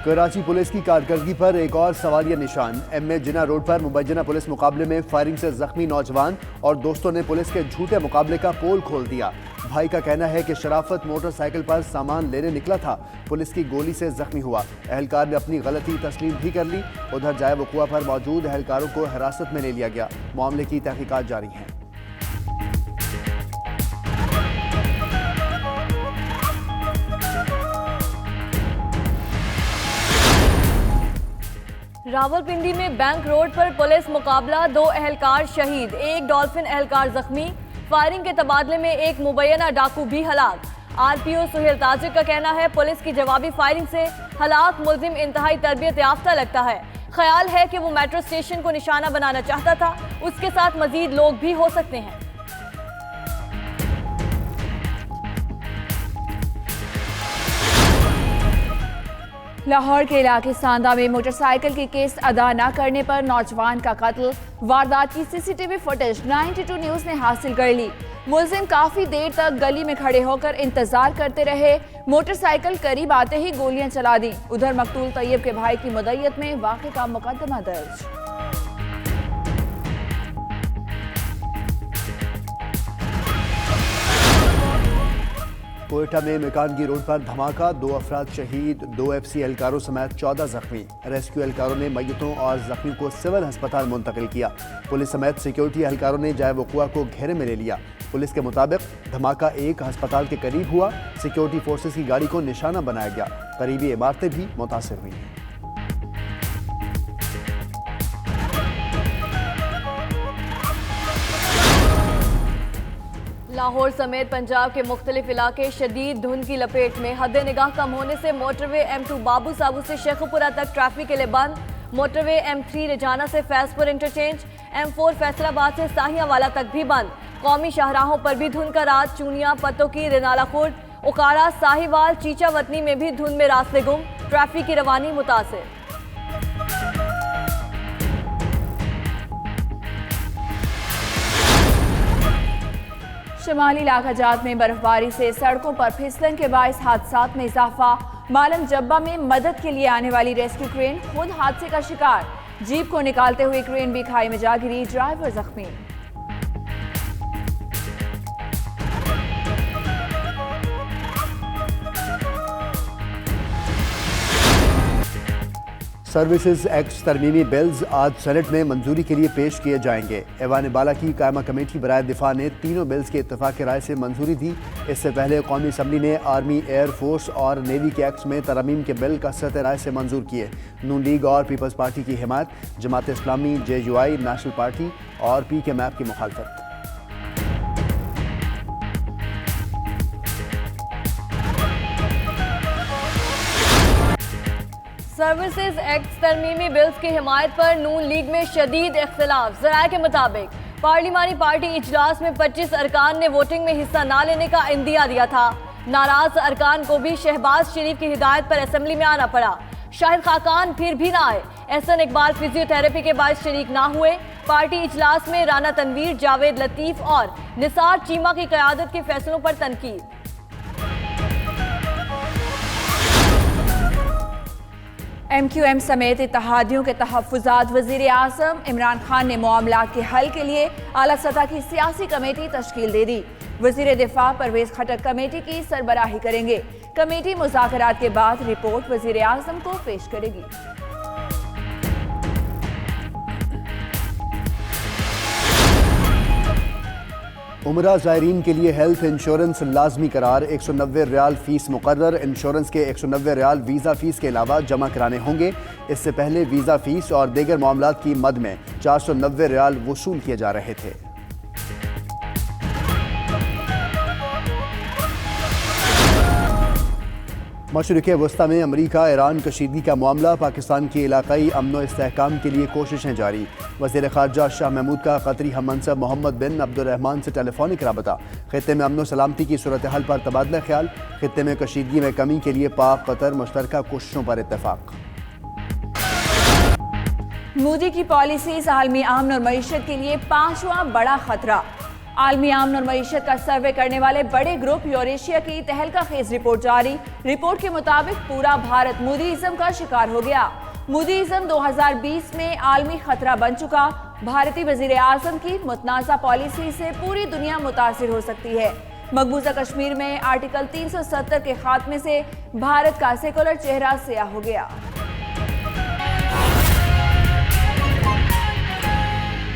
Karachi police की कारकर्दगी पर एक और सवालिया निशान। एमए जिना रोड पर मुबैना पुलिस मुकाबले में फायरिंग से जख्मी नौजवान और दोस्तों ने पुलिस के झूठे मुकाबले का पोल खोल दिया। भाई का कहना है कि शराफत मोटरसाइकिल पर सामान लेने निकला था, पुलिस की गोली से जख्मी हुआ। एहलकार ने अपनी गलती तस्लीम भी कर ली। उधर जाए वक़ुआ पर मौजूद एहलकारों को हिरासत में ले लिया गया। मामले की तहकीकात जारी हैं। रावलपिंडी में बैंक रोड पर पुलिस मुकाबला, 2 एहलकार शहीद, 1 डॉल्फिन एहलकार जख्मी। फायरिंग के तबादले में एक मुबैना डाकू भी हलाक। आरपीओ सुहेल ताजिर का कहना है पुलिस की जवाबी फायरिंग से हलाक मुलजिम इंतहाई तरबियत याफ्ता लगता है। ख्याल है कि वो मेट्रो स्टेशन को निशाना बनाना चाहता था, उसके साथ मजीद लोग भी हो सकते हैं। लाहौर के इलाके सांदा में मोटरसाइकिल की किस्त अदा न करने पर नौजवान का कत्ल। वारदात की सीसीटीवी फुटेज 92 न्यूज ने हासिल कर ली। मुलजिम काफी देर तक गली में खड़े होकर इंतजार करते रहे। मोटरसाइकिल करीब आते ही गोलियां चला दी। उधर मकतूल तैयब के भाई की मुद्दत में वाक़े का मुकदमा दर्ज। कोयटा में मेकानगी रोड पर धमाका, 2 अफराद शहीद, 2 FC एहलकारों समेत 14 जख्मी। रेस्क्यू एहलकारों ने मय्यतों और जख्मी को सिविल अस्पताल मुंतकिल किया। पुलिस समेत सिक्योरिटी एहलकारों ने जाए वक़ुआ को घेरे में ले लिया। पुलिस के मुताबिक धमाका एक अस्पताल के करीब हुआ। सिक्योरिटी फोर्सेस की गाड़ी को निशाना बनाया गया। करीबी इमारतें भी मुतासिर हुई हैं। लाहौर समेत पंजाब के मुख्तलिफ इलाके शदीद धुंध की लपेट में। हद निगाह कम होने से मोटरवे M2 बाबू साबू से शेखुपुरा तक ट्रैफिक के लिए बंद। मोटरवे M3 रजाना से फैजपुर इंटरचेंज, M4 फैसलाबाद से साहियावाला तक भी बंद। कौमी शाहराहों पर भी धुंध का राज। चूनिया, पतोकी, रिनाला खुर्द, उकाड़ा, साहिवाल, चीचा वतनी में भी धुंध में रास्ते गुम। ट्रैफिक की रवानी मुतासिर। शिमाली इलाकाजात में बर्फबारी से सड़कों पर फिसलन के बाइस हादसात में इजाफा। मालम जब्बा में मदद के लिए आने वाली रेस्क्यू क्रेन खुद हादसे का शिकार। जीप को निकालते हुए क्रेन भी खाई में जा गिरी, ड्राइवर जख्मी। सर्विसेज एक्ट तरमीमी बिल्स आज सेनेट में मंजूरी के लिए पेश किए जाएंगे। ऐवान बाला की कायमा कमेटी बराए दिफा ने तीनों बिल्स के इत्तफाक राय से मंजूरी दी। इससे पहले कौमी असम्बली ने आर्मी, एयर फोर्स और नेवी के एक्ट्स में तरमीम के बिल कसरत राय से मंजूर किए। नून लीग और पीपल्स पार्टी की हिमायत, Jamaat Islami, JUI, national party और PKMAP की मुखालफत। सर्विसेज एक्ट तरमीमी बिल्स की हिमायत पर नून लीग में शदीद इख्तिलाफ। ज़राए के मुताबिक पार्लिमानी पार्टी इजलास में 25 अरकान ने वोटिंग में हिस्सा न लेने का इंदिया दिया था। नाराज अरकान को भी शहबाज शरीफ की हिदायत पर असेंबली में आना पड़ा। शाहिद खाकान फिर भी ना आए। एहसन इकबाल फिजियोथेरेपी के बाद शरीक ना हुए। पार्टी इजलास में राना तनवीर, जावेद लतीफ और निसार चीमा की क़यादत के फैसलों पर तनकीद। MQM समेत इत्तेहादियों के तहफ़्फ़ुज़ात। वज़ीर आज़म इमरान खान ने मामलात के हल के लिए आला सतह की सियासी कमेटी तश्कील दे दी। वज़ीर दिफा परवेज़ खट्टर कमेटी की सरबराही करेंगे। कमेटी मुज़ाकरात के बाद रिपोर्ट वज़ीर आज़म को पेश करेगी। उमरा ज़ायरीन के लिए हेल्थ इंश्योरेंस लाजमी करार। 190 रियाल फीस मुकर्रर। इंश्योरेंस के 190 रियाल वीज़ा फ़ीस के अलावा जमा कराने होंगे। इससे पहले वीज़ा फ़ीस और दीगर मामलात की मद में 490 रियाल वसूल किए जा रहे थे। मशरिक़ वस्ता में अमरीका ईरान कशीदगी का मामला। पाकिस्तान की इलाकाई अमन व इस्तेहकाम के लिए कोशिशें जारी। वज़ीर ख़ारजा शाह महमूद का कतरी हम मनसब मोहम्मद बिन अब्दुर्रहमान से टेलीफोनिक रबता। ख़ित्ते में अमन व सलामती की सूरत हाल पर तबादला ख्याल। ख़ित्ते में कशीदगी में कमी के लिए पाक कतर मुश्तरका कोशिशों पर इत्तेफाक। मोदी की पॉलिसीज आलमी अमन और मईशत के लिए 5वां बड़ा खतरा। आलमी आमन और मईशत का सर्वे करने वाले बड़े ग्रुप यूरेशिया की तहलका खेज रिपोर्ट जारी। रिपोर्ट के मुताबिक पूरा भारत मूडीइज्म का शिकार हो गया। मूडीइज्म 2020 में आलमी खतरा बन चुका। भारतीय वजीर आजम की मुतनाज़ा पॉलिसी से पूरी दुनिया मुतासिर हो सकती है। मकबूजा कश्मीर में आर्टिकल 370 के खात्मे से भारत का सेकुलर चेहरा सियाह हो गया।